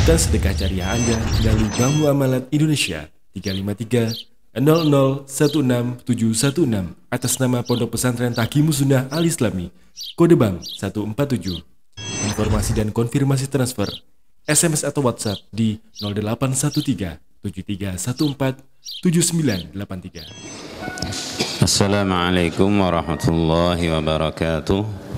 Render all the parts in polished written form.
Salurkan sedekah jariah Anda melalui Bank Muamalat Indonesia 353 00167616 atas nama Pondok Pesantren Taqiymus Sunnah Al Islami, kode bank 147. Informasi dan konfirmasi transfer SMS atau WhatsApp di 0813 7314 7983. Assalamualaikum warahmatullahi wabarakatuh.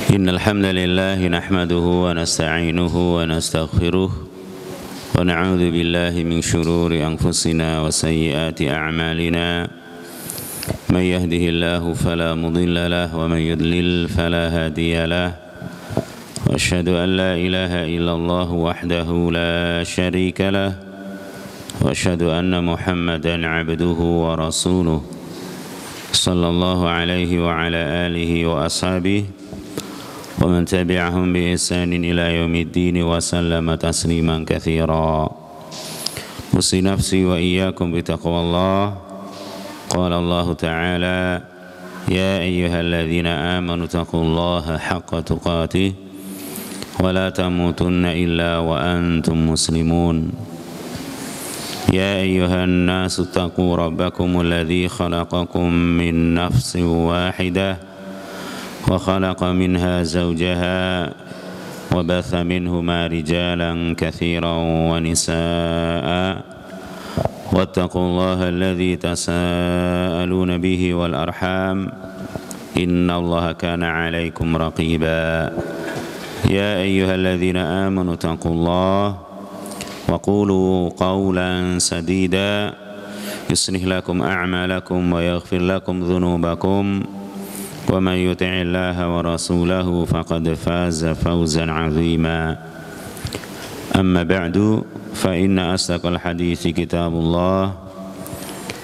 Innal hamdalillah nahmaduhu wa nasta'inuhu wa nastaghfiruh wa na'udzu billahi min shururi anfusina wa sayyiati a'malina. May yahdihillahu fala mudilla lahu wa may yudlil fala hadiya lahu. Wa asyhadu an la ilaha illallah wahdahu la syarika lahu. Wa asyhadu anna Muhammadan 'abduhu wa rasuluh. Sallallahu alaihi wa ala alihi wa ashabihi wa man tabi'ahum bi ihsanin ila yaumiddin wa sallama tasliman katsira. Usi nafsi wa iyyakum bi taqwallah. Qala Allah ta'ala: ya ayyuhalladzina amanu taqullaha haqqa tuqatih wa la tamutunna illa wa antum muslimun. Ya ayyuhan nasu taqu rabbakumul ladzi khalaqakum min nafsin wahidah wa khalaqa minha zawjaha wa batha minhuma rijalan katsiran wa nisaa'a wattaqullaha alladzi tasaaluna bihi wal arham innallaha kana 'alaikum raqiba. Ya ayyuhalladzina amanu taqullaha wa qulu qawlan sadida yuslih lakum a'malakum wa yaghfir lakum dhunubakum wa man yuti'illaha wa rasulahu faqad faza fawzan 'azima. Amma ba'du, fa inna asdaqal hadithi kitabullah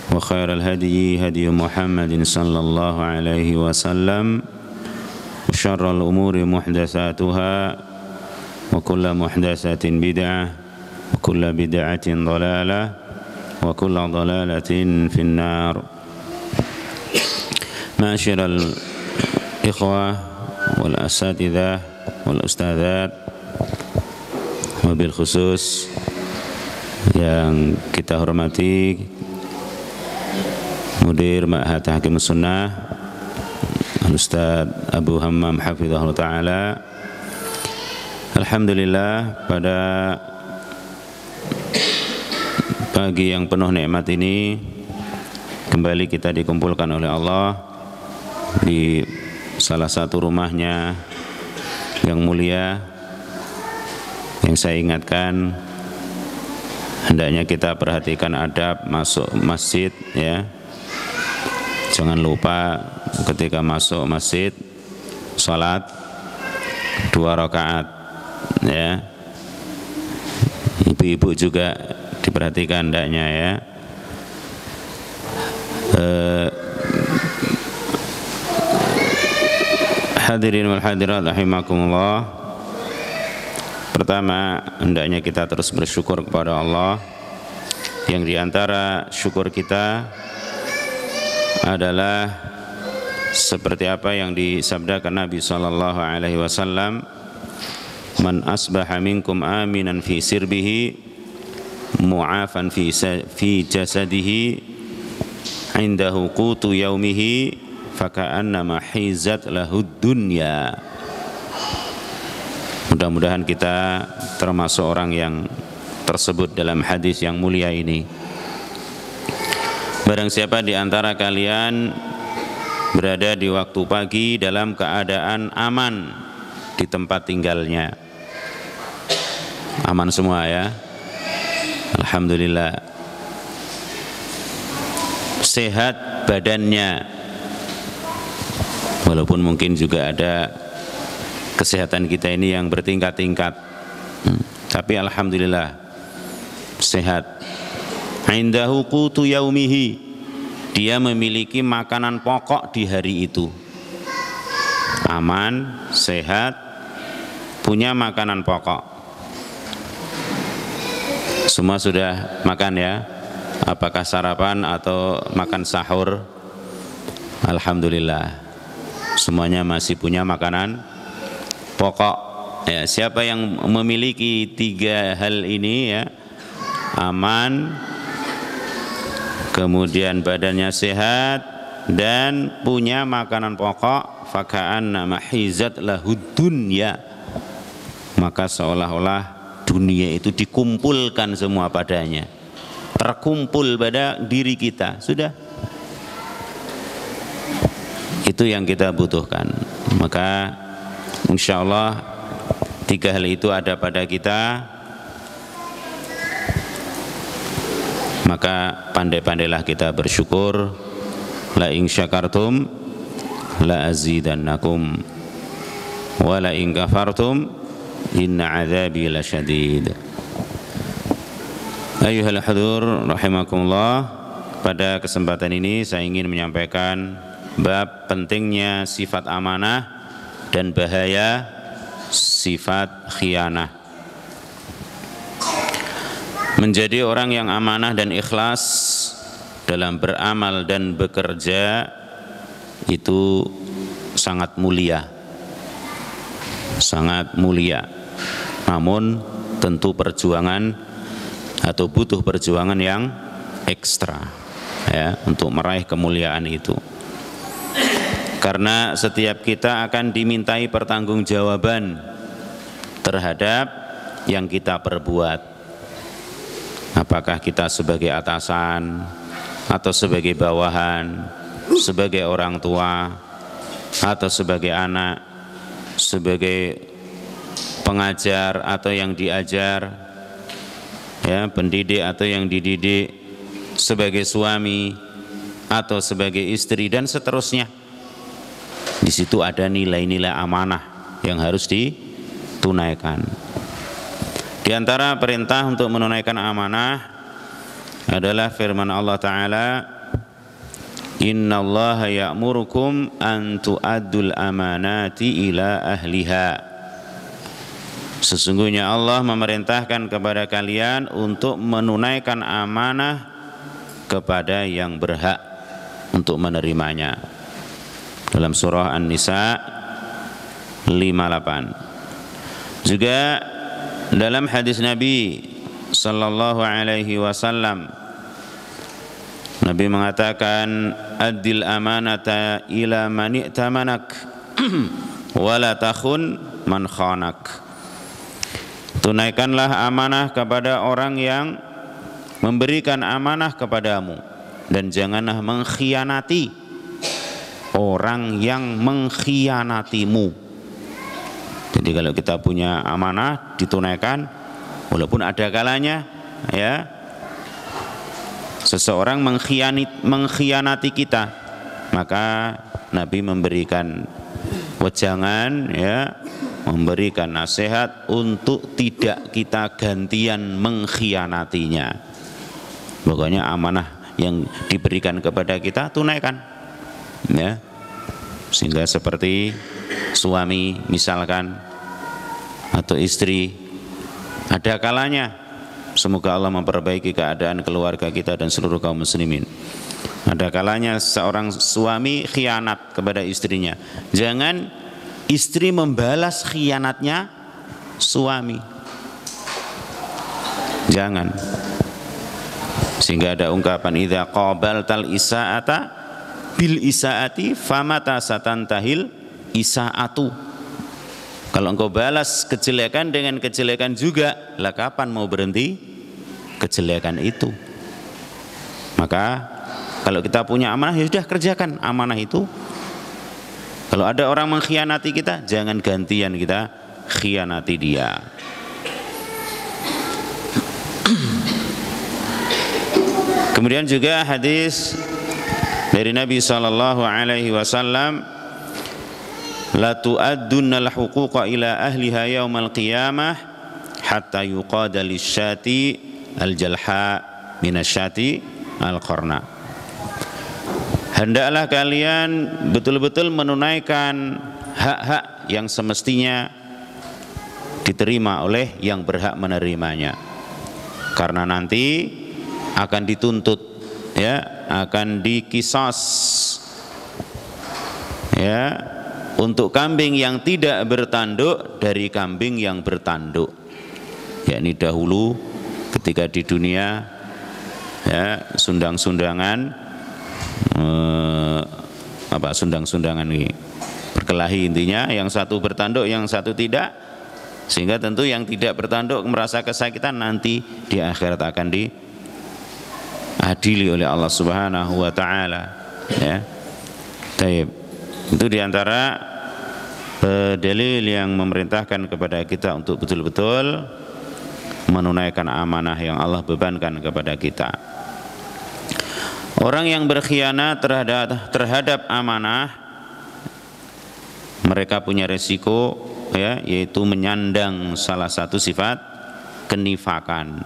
wa khairal hadyi hadyu Muhammadin sallallahu alaihi wasallam wa syarral umuri muhdatsatuha wa kullu muhdatsatin bid'ah wa kullu bid'atin dhalalah wa kullu dhalalatin finnar. Ma'asyiral ikhwah wal asatidzah wal ustadzat, wabil khusus yang kita hormati Mudir Ma'had Taqiymus Sunnah Al-Ustadz Abu Hammam hafizahullah ta'ala. Alhamdulillah, pada pagi yang penuh nikmat ini kembali kita dikumpulkan oleh Allah di salah satu rumahnya yang mulia. Yang saya ingatkan, hendaknya kita perhatikan adab masuk masjid, ya. Jangan lupa ketika masuk masjid salat 2 rakaat, ya. Ibu-ibu juga diperhatikan hendaknya, ya. Hadirin wal hadirat rahimakumullah. Pertama, hendaknya kita terus bersyukur kepada Allah. Yang diantara syukur kita adalah seperti apa yang disabdakan Nabi sallallahu alaihi wasallam, man asbaha minkum aminan fi sirbihi mu'afan fi jasadihi indahu qutu yaumihi faka'annama hizat lahud dunya. Mudah-mudahan kita termasuk orang yang tersebut dalam hadis yang mulia ini. Barang siapa di antara kalian berada di waktu pagi dalam keadaan aman di tempat tinggalnya, aman semua, ya, alhamdulillah, sehat badannya, walaupun mungkin juga ada kesehatan kita ini yang bertingkat-tingkat, tapi alhamdulillah sehat. Indahu qutu yaumihi, dia memiliki makanan pokok di hari itu, aman, sehat, punya makanan pokok. Semua sudah makan, ya, apakah sarapan atau makan sahur? Alhamdulillah, semuanya masih punya makanan pokok. Ya, siapa yang memiliki 3 hal ini ya, aman, kemudian badannya sehat dan punya makanan pokok, faka'anna mahizat lahud dunya, maka seolah-olah dunia itu dikumpulkan semua padanya, terkumpul pada diri kita. Sudah, itu yang kita butuhkan. Maka insya Allah 3 hal itu ada pada kita, maka pandai-pandailah kita bersyukur. La in syakartum la azidannakum wa la in kafartum inna azabi lasyadid. Ayyuhal hadur rahimakumullah, pada kesempatan ini saya ingin menyampaikan bab pentingnya sifat amanah dan bahaya sifat khianah. Menjadi orang yang amanah dan ikhlas dalam beramal dan bekerja itu sangat mulia, sangat mulia. Namun tentu perjuangan atau butuh perjuangan yang ekstra ya untuk meraih kemuliaan itu. Karena setiap kita akan dimintai pertanggungjawaban terhadap yang kita perbuat. Apakah kita sebagai atasan atau sebagai bawahan, sebagai orang tua atau sebagai anak, sebagai pengajar atau yang diajar, ya, pendidik atau yang dididik, sebagai suami atau sebagai istri dan seterusnya. Di situ ada nilai-nilai amanah yang harus ditunaikan. Di antara perintah untuk menunaikan amanah adalah firman Allah Ta'ala, innallaha ya'murukum an tu'addul amanati ila ahliha. Sesungguhnya Allah memerintahkan kepada kalian untuk menunaikan amanah kepada yang berhak untuk menerimanya. Dalam surah An-Nisa 58. Juga dalam hadis Nabi sallallahu alaihi wasallam, Nabi mengatakan, addil amanata ila man i'tamanak wa la takhun man khanak. Tunaikanlah amanah kepada orang yang memberikan amanah kepadamu dan janganlah mengkhianati orang yang mengkhianatimu. Jadi kalau kita punya amanah ditunaikan, walaupun ada kalanya ya seseorang mengkhianati kita, maka Nabi memberikan wejangan ya, memberikan nasihat untuk tidak kita gantian mengkhianatinya. Pokoknya amanah yang diberikan kepada kita tunaikan ya. Sehingga seperti suami misalkan atau istri, ada kalanya, semoga Allah memperbaiki keadaan keluarga kita dan seluruh kaum muslimin. Ada kalanya seorang suami khianat kepada istrinya. Jangan istri membalas khianatnya suami. Jangan. Sehingga ada ungkapan idza qabaltal isaata bil isaati famata satantahil isaatu. Kalau engkau balas kejelekan dengan kejelekan juga, lah kapan mau berhenti kejelekan itu? Maka kalau kita punya amanah, ya sudah kerjakan amanah itu. Kalau ada orang mengkhianati kita, jangan gantian kita khianati dia. Kemudian juga hadis dari Nabi SAW, la tu'addunnal huquqa ila ahliha yaumal qiyamah hatta yuqada lisyati al-jalha minasyati al-qarna. Hendaklah kalian betul-betul menunaikan hak-hak yang semestinya diterima oleh yang berhak menerimanya, karena nanti akan dituntut ya, akan dikisos ya, untuk kambing yang tidak bertanduk dari kambing yang bertanduk. Yakni dahulu ketika di dunia ya sundang-sundangan sundang-sundangan ini berkelahi, intinya yang satu bertanduk yang satu tidak, sehingga tentu yang tidak bertanduk merasa kesakitan, nanti di akhirat akan diadili oleh Allah Subhanahu wa taala ya. Baik, itu diantara dalil yang memerintahkan kepada kita untuk betul-betul menunaikan amanah yang Allah bebankan kepada kita. Orang yang berkhianat terhadap amanah, mereka punya resiko ya, yaitu menyandang salah satu sifat kenifakan.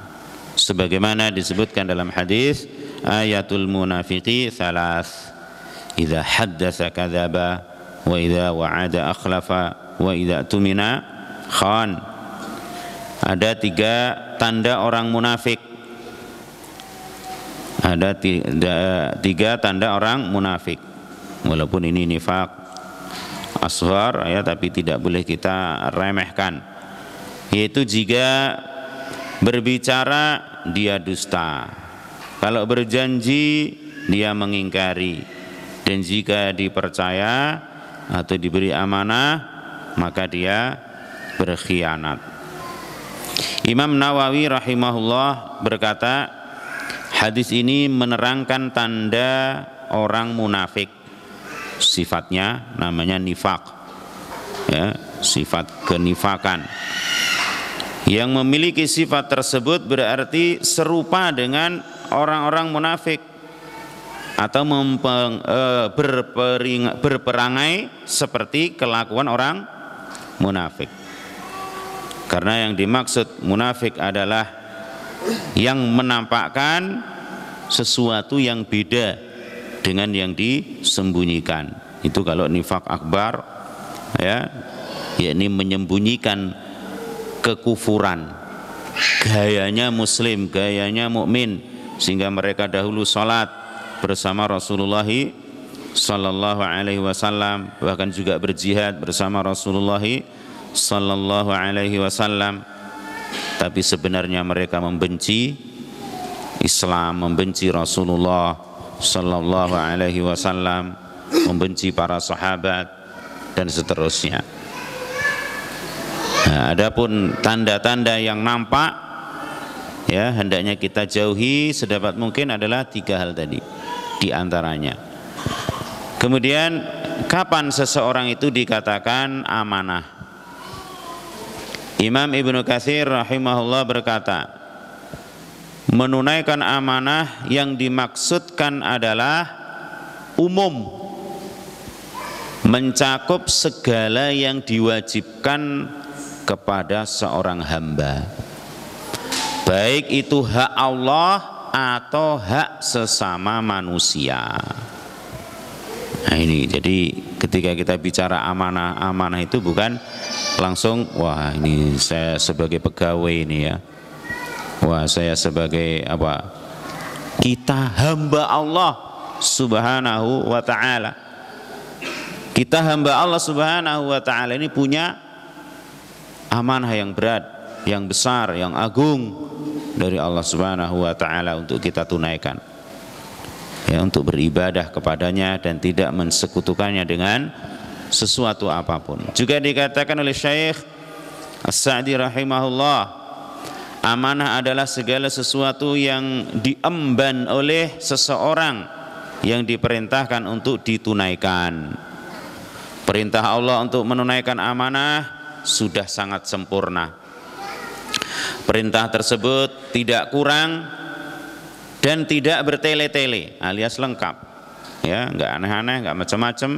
Sebagaimana disebutkan dalam hadis, ayatul munafiqi thalath, idza haddatsa kadzaba, wa idza wa'ada akhlafa, wa idza tumina khan. Ada 3 tanda orang munafik. Ada 3 tanda orang munafik. Walaupun ini nifak asghar ya, tapi tidak boleh kita remehkan. Yaitu jika berbicara dia dusta, kalau berjanji dia mengingkari, dan jika dipercaya atau diberi amanah maka dia berkhianat. Imam Nawawi rahimahullah berkata, hadis ini menerangkan tanda orang munafik. Sifatnya namanya nifak ya, sifat kenifakan. Yang memiliki sifat tersebut berarti serupa dengan orang-orang munafik, atau berperangai seperti kelakuan orang munafik. Karena yang dimaksud munafik adalah yang menampakkan sesuatu yang beda dengan yang disembunyikan. Itu kalau nifak akbar ya, yakni menyembunyikan kekufuran, gayanya muslim, gayanya mukmin, sehingga mereka dahulu salat bersama Rasulullah sallallahu alaihi wasallam, bahkan juga berjihad bersama Rasulullah sallallahu alaihi wasallam, tapi sebenarnya mereka membenci Islam, membenci Rasulullah sallallahu alaihi wasallam, membenci para sahabat dan seterusnya. Nah, adapun tanda-tanda yang nampak ya, hendaknya kita jauhi sedapat mungkin adalah 3 hal tadi di antaranya. Kemudian kapan seseorang itu dikatakan amanah? Imam Ibnu Katsir rahimahullah berkata, menunaikan amanah yang dimaksudkan adalah umum, mencakup segala yang diwajibkan kepada seorang hamba, baik itu hak Allah atau hak sesama manusia. Nah ini, jadi ketika kita bicara amanah, amanah itu bukan langsung wah ini saya sebagai pegawai ini ya, wah saya sebagai apa, kita hamba Allah subhanahu wa ta'ala. Kita hamba Allah subhanahu wa ta'ala ini punya amanah yang berat, yang besar, yang agung dari Allah subhanahu wa ta'ala untuk kita tunaikan ya, untuk beribadah kepadanya dan tidak mensekutukannya dengan sesuatu apapun. Juga dikatakan oleh Syekh As-Sa'di rahimahullah, amanah adalah segala sesuatu yang diemban oleh seseorang yang diperintahkan untuk ditunaikan. Perintah Allah untuk menunaikan amanah sudah sangat sempurna. Perintah tersebut tidak kurang dan tidak bertele-tele, alias lengkap ya, enggak aneh-aneh, enggak macam-macam,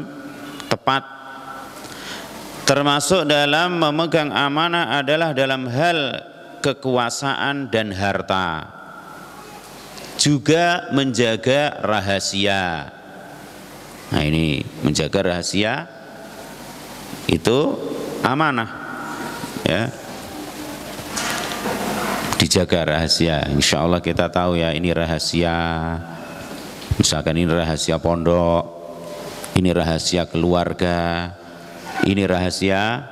tepat. Termasuk dalam memegang amanah adalah dalam hal kekuasaan dan harta, juga menjaga rahasia. Nah ini menjaga rahasia itu amanah ya, dijaga rahasia. Insya Allah kita tahu ya, ini rahasia, misalkan ini rahasia pondok, ini rahasia keluarga, ini rahasia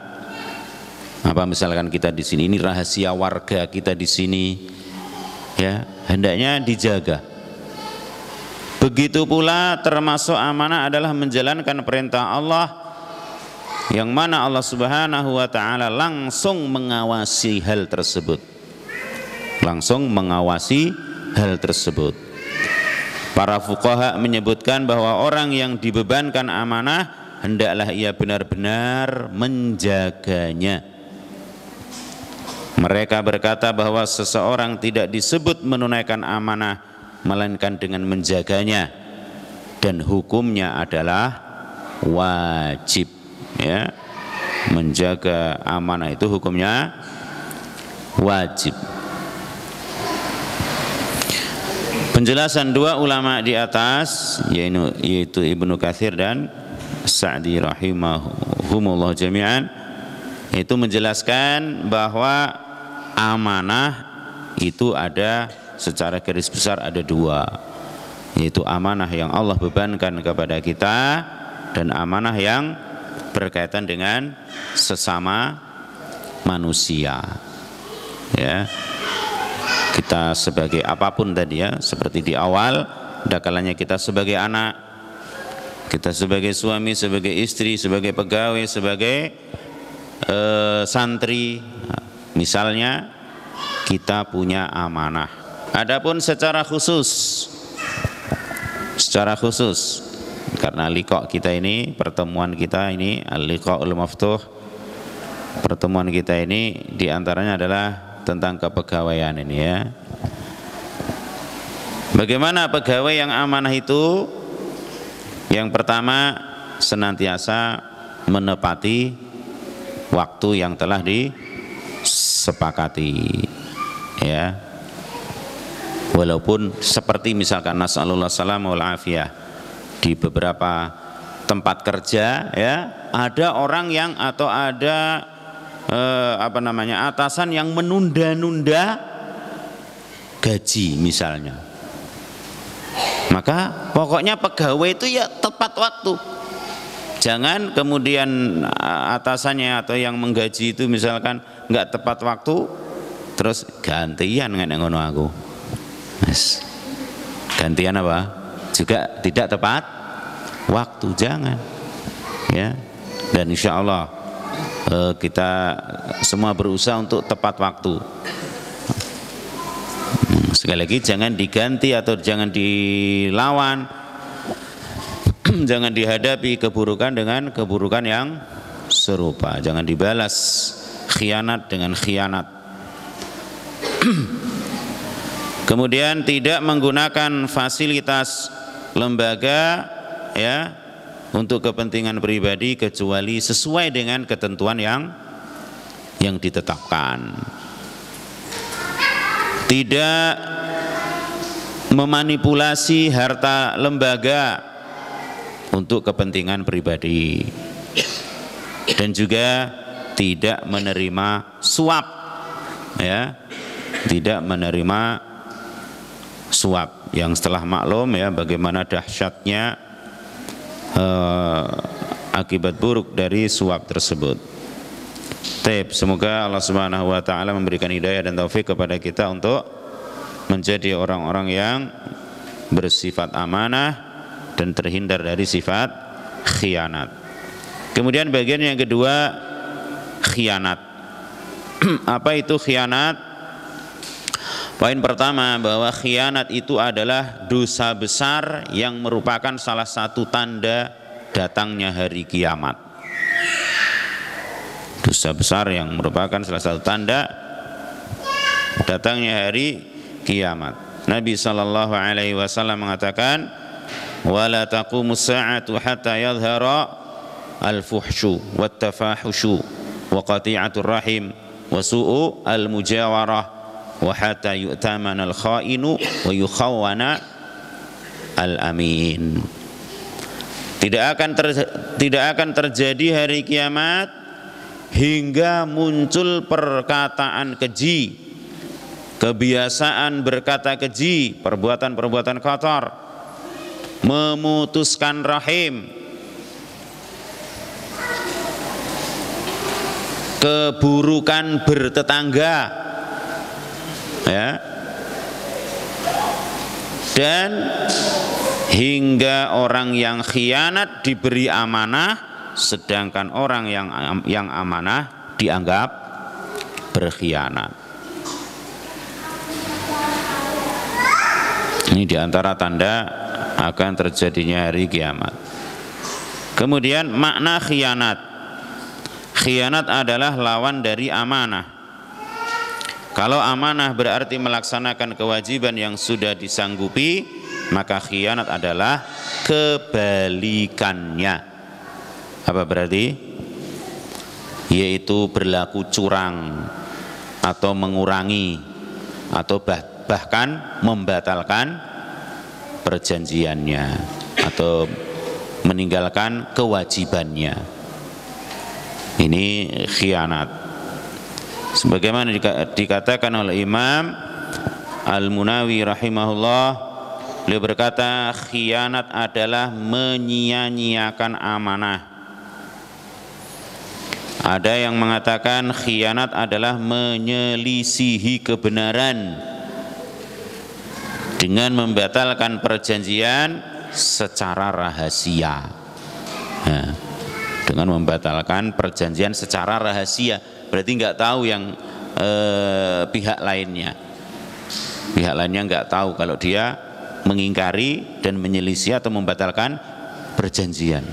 apa, misalkan kita di sini, ini rahasia warga kita di sini, ya, hendaknya dijaga. Begitu pula termasuk amanah adalah menjalankan perintah Allah, yang mana Allah Subhanahu wa taala langsung mengawasi hal tersebut. Langsung mengawasi hal tersebut. Para fuqaha menyebutkan bahwa orang yang dibebankan amanah hendaklah ia benar-benar menjaganya. Mereka berkata bahwa seseorang tidak disebut menunaikan amanah melainkan dengan menjaganya, dan hukumnya adalah wajib, ya. Menjaga amanah itu hukumnya wajib. Penjelasan dua ulama di atas, yaitu Ibnu Katsir dan Sa'di rahimahumullah jami'an, itu menjelaskan bahwa amanah itu ada secara garis besar ada dua, yaitu amanah yang Allah bebankan kepada kita dan amanah yang berkaitan dengan sesama manusia, ya. Kita sebagai apapun tadi, ya, seperti di awal, ada kalanya kita sebagai anak, kita sebagai suami, sebagai istri, sebagai pegawai, sebagai santri, misalnya kita punya amanah. Adapun secara khusus karena liqa kita ini, pertemuan kita ini al-liqa'ul maftuh, pertemuan kita ini diantaranya adalah tentang kepegawaian ini, ya. Bagaimana pegawai yang amanah itu? Yang pertama, senantiasa menepati waktu yang telah disepakati, ya. Walaupun seperti misalkan nasallallahu salamah wal afiyah, di beberapa tempat kerja, ya, ada orang yang atau ada atasan yang menunda-nunda gaji misalnya. Maka pokoknya pegawai itu ya tepat waktu. Jangan kemudian atasannya atau yang menggaji itu misalkan nggak tepat waktu, terus gantian nggak ngono aku. Yes. Gantian apa? Juga tidak tepat waktu, jangan, ya. Dan insya Allah kita semua berusaha untuk tepat waktu. Sekali lagi, jangan diganti atau jangan dilawan, jangan dihadapi keburukan dengan keburukan yang serupa, jangan dibalas khianat dengan khianat. Kemudian tidak menggunakan fasilitas lembaga, ya, untuk kepentingan pribadi kecuali sesuai dengan ketentuan yang ditetapkan. Tidak memanipulasi harta lembaga untuk kepentingan pribadi, dan juga tidak menerima suap, ya, tidak menerima suap, yang setelah maklum, ya, bagaimana dahsyatnya akibat buruk dari suap tersebut. Semoga Allah Subhanahu wa taala memberikan hidayah dan taufik kepada kita untuk menjadi orang-orang yang bersifat amanah dan terhindar dari sifat khianat. Kemudian bagian yang kedua, khianat. Apa itu khianat? Poin pertama, bahwa khianat itu adalah dosa besar yang merupakan salah satu tanda datangnya hari kiamat. Dosa besar yang merupakan salah satu tanda datangnya hari kiamat. Nabi SAW mengatakan, wala taqumus sa'atu hatta yadhhara al-fuhsyu wat-tafahusyu wa qati'atur rahim wa su'u al-mujawarah wa hatta yu'tamana al-kha'inu wa yukhawwana al-amin. Tidak akan terjadi hari kiamat hingga muncul perkataan keji, kebiasaan berkata keji, perbuatan-perbuatan kotor, memutuskan rahim, keburukan bertetangga, ya, dan hingga orang yang khianat diberi amanah, sedangkan orang yang amanah dianggap berkhianat. Ini diantara tanda akan terjadinya hari kiamat. Kemudian makna khianat. Khianat adalah lawan dari amanah. Kalau amanah berarti melaksanakan kewajiban yang sudah disanggupi, maka khianat adalah kebalikannya. Apa berarti? Yaitu berlaku curang atau mengurangi atau bahkan membatalkan perjanjiannya atau meninggalkan kewajibannya. Ini khianat. Sebagaimana dikatakan oleh Imam Al-Munawi rahimahullah, beliau berkata khianat adalah menyia-nyiakan amanah. Ada yang mengatakan khianat adalah menyelisihi kebenaran dengan membatalkan perjanjian secara rahasia. Nah, dengan membatalkan perjanjian secara rahasia, berarti nggak tahu yang pihak lainnya nggak tahu kalau dia mengingkari dan menyelisih atau membatalkan perjanjian.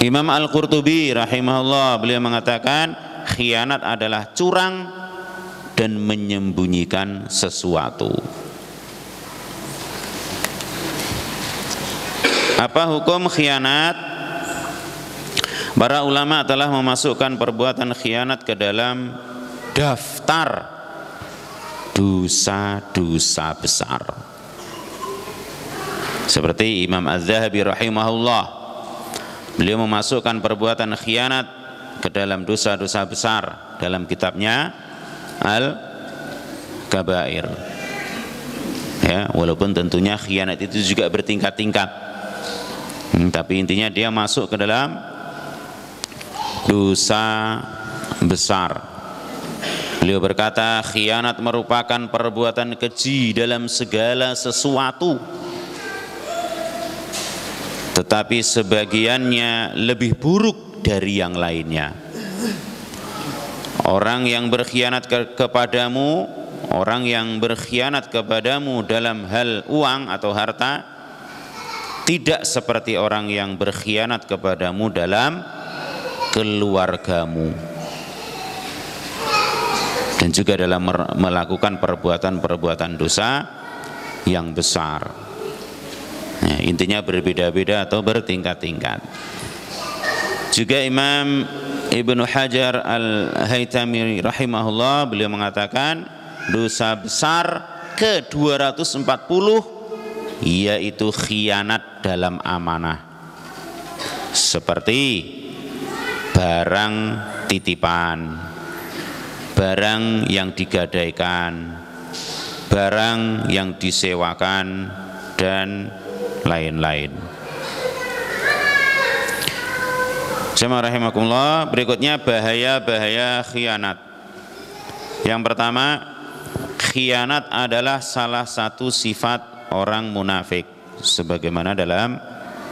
Imam Al-Qurtubi rahimahullah, beliau mengatakan khianat adalah curang dan menyembunyikan sesuatu. Apa hukum khianat? Para ulama telah memasukkan perbuatan khianat ke dalam daftar dosa-dosa besar. Seperti Imam Az-Zahabi rahimahullah, beliau memasukkan perbuatan khianat ke dalam dosa-dosa besar dalam kitabnya Al-Kabair. Ya, walaupun tentunya khianat itu juga bertingkat-tingkat, tapi intinya dia masuk ke dalam dosa besar. Beliau berkata, khianat merupakan perbuatan keji dalam segala sesuatu, tetapi sebagiannya lebih buruk dari yang lainnya. Orang yang berkhianat kepadamu, orang yang berkhianat kepadamu dalam hal uang atau harta, tidak seperti orang yang berkhianat kepadamu dalam keluargamu, dan juga dalam melakukan perbuatan-perbuatan dosa yang besar. Nah, intinya berbeda-beda atau bertingkat-tingkat. Juga Imam Ibnu Hajar Al-Haytami rahimahullah, beliau mengatakan dosa besar ke-240 yaitu khianat dalam amanah, seperti barang titipan, barang yang digadaikan, barang yang disewakan, dan lain-lain. Jemaah rahimakumullah, berikutnya bahaya-bahaya khianat. Yang pertama, khianat adalah salah satu sifat orang munafik, sebagaimana dalam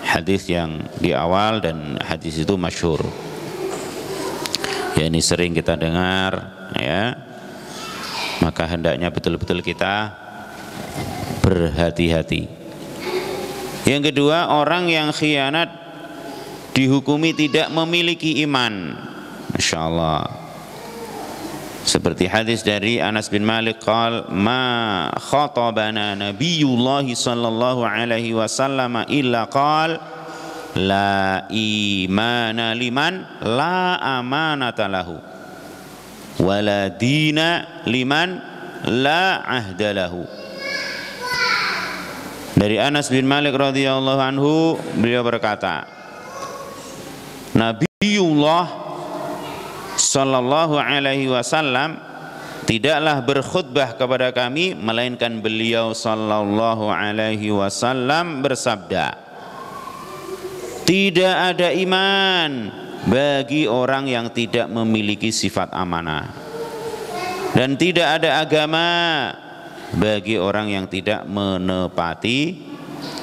hadis yang di awal, dan hadis itu masyhur. Ya, ini sering kita dengar, ya. Maka hendaknya betul-betul kita berhati-hati. Yang kedua, orang yang khianat dihukumi tidak memiliki iman. Masya Allah. Seperti hadis dari Anas bin Malik, qal ma khatabana Nabiyullah sallallahu alaihi wasallam illa qal la imana liman la amanata lahu wala dina liman la ahda lahu. Dari Anas bin Malik radhiyallahu anhu, beliau berkata, Nabiullah sallallahu alaihi wasallam tidaklah berkhutbah kepada kami, melainkan beliau sallallahu alaihi wasallam bersabda, tidak ada iman bagi orang yang tidak memiliki sifat amanah, dan tidak ada agama bagi orang yang tidak menepati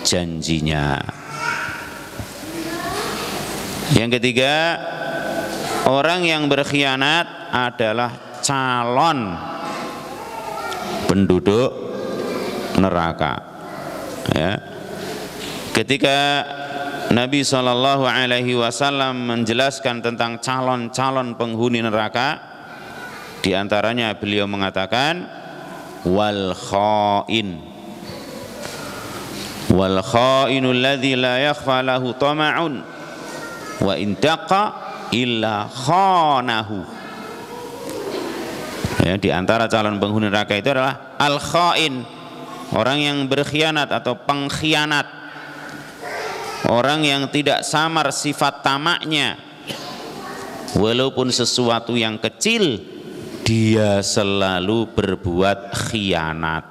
janjinya. Yang ketiga, orang yang berkhianat adalah calon penduduk neraka. Ya. Ketika Nabi SAW menjelaskan tentang calon-calon penghuni neraka, di antaranya beliau mengatakan wal khain alladzi la yakhfa lahu tama'un wa in taqa illa khanahu. Ya, di antara calon penghuni neraka itu adalah al khain, orang yang berkhianat atau pengkhianat, orang yang tidak samar sifat tamaknya, walaupun sesuatu yang kecil dia selalu berbuat khianat.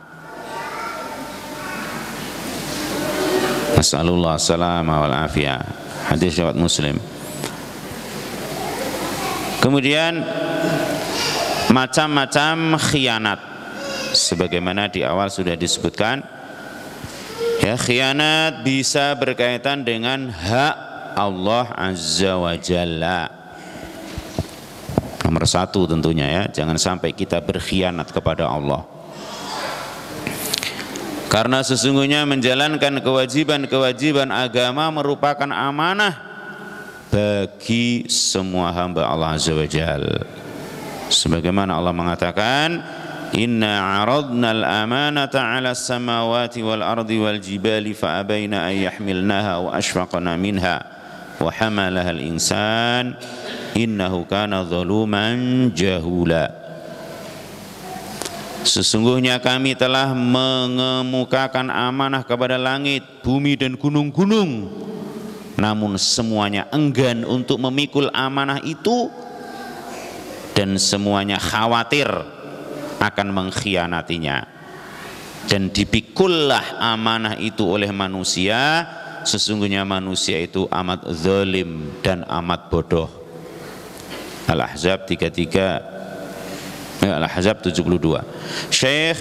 Nasallallahu salama wal afiyah. Hadis riwayat Muslim. Kemudian macam-macam khianat, sebagaimana di awal sudah disebutkan. Ya, khianat bisa berkaitan dengan hak Allah Azza wa Jalla. Nomor satu tentunya ya, jangan sampai kita berkhianat kepada Allah. Karena sesungguhnya menjalankan kewajiban-kewajiban agama merupakan amanah bagi semua hamba Allah Azza wa Jalla. Sebagaimana Allah mengatakan, Inna aradna al-amanata ala samawati wal ardi wal jibali fa abaina an yahmilnaha wa ashfaqna minha wa hamalaha al-insan innahu kana zaluman jahula. Sesungguhnya kami telah mengemukakan amanah kepada langit, bumi dan gunung-gunung, namun semuanya enggan untuk memikul amanah itu dan semuanya khawatir akan mengkhianatinya. Dan dipikullah amanah itu oleh manusia, sesungguhnya manusia itu amat zalim dan amat bodoh. Al-Ahzab 33, Al-Ahzab 72. Syekh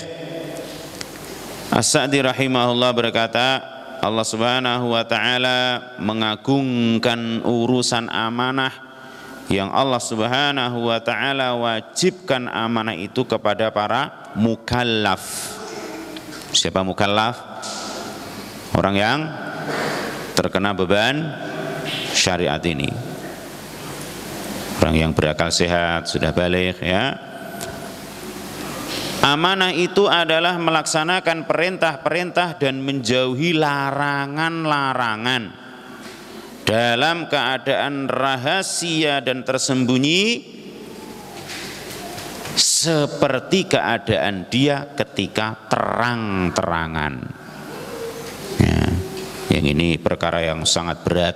As-Sa'di rahimahullah berkata, Allah Subhanahu wa taala mengagungkan urusan amanah yang Allah Subhanahu wa taala wajibkan amanah itu kepada para mukallaf. Siapa mukallaf? Orang yang terkena beban syariat ini. Orang yang berakal sehat, sudah baligh ya. Amanah itu adalah melaksanakan perintah-perintah dan menjauhi larangan-larangan dalam keadaan rahasia dan tersembunyi, seperti keadaan dia ketika terang-terangan. Ya, yang ini perkara yang sangat berat,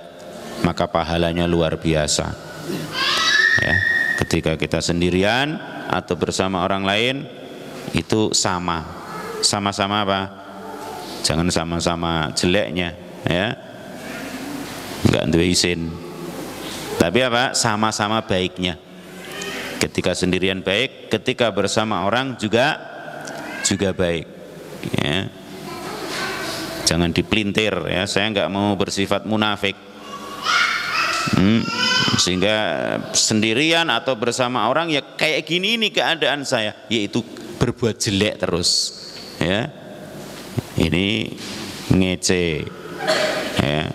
maka pahalanya luar biasa. Ya, ketika kita sendirian atau bersama orang lain itu sama-sama apa? Jangan sama-sama jeleknya, ya. Enggak duwe isin. Tapi apa? Sama-sama baiknya. Ketika sendirian baik, ketika bersama orang juga baik. Ya. Jangan dipelintir ya. Saya enggak mau bersifat munafik. Sehingga sendirian atau bersama orang ya kayak gini ini keadaan saya, yaitu berbuat jelek terus. Ya. Ini ngece. Ya.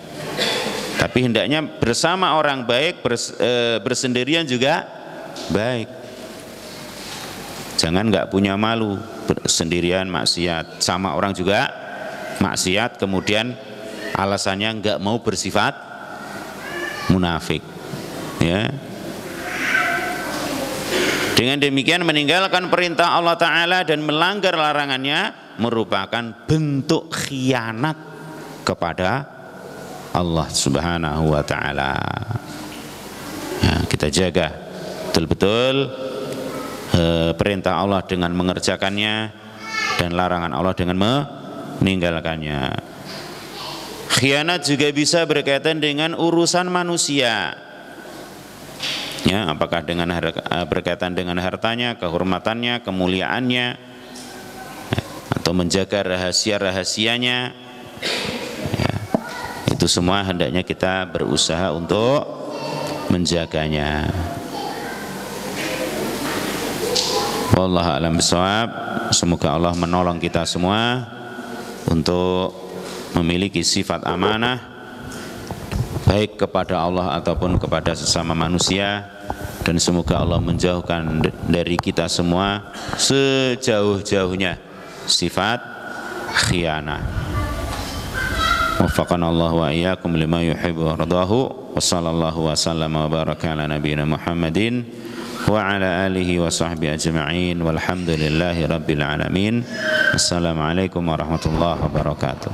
Tapi hendaknya bersama orang baik, bersendirian juga baik. Jangan nggak punya malu, sendirian maksiat, sama orang juga maksiat, kemudian alasannya nggak mau bersifat munafik. Ya. Dengan demikian meninggalkan perintah Allah Ta'ala dan melanggar larangannya merupakan bentuk khianat kepada Allah Subhanahu wa Ta'ala. Ya, kita jaga betul-betul perintah Allah dengan mengerjakannya dan larangan Allah dengan meninggalkannya. Khianat juga bisa berkaitan dengan urusan manusia. Ya, apakah dengan berkaitan dengan hartanya, kehormatannya, kemuliaannya, atau menjaga rahasia-rahasianya, ya, itu semua hendaknya kita berusaha untuk menjaganya. Wallahu a'lam bishawab. Semoga Allah menolong kita semua untuk memiliki sifat amanah, baik kepada Allah ataupun kepada sesama manusia, dan semoga Allah menjauhkan dari kita semua sejauh-jauhnya sifat khianah. Waffaqana Allah wa iyyakum lima yuhibbu wa radahu. Wa sallallahu wa sallama wa baraka ala nabiyyina Muhammadin wa ala alihi wa sahbihi ajma'in walhamdulillahi rabbil alamin. Assalamualaikum warahmatullahi wabarakatuh.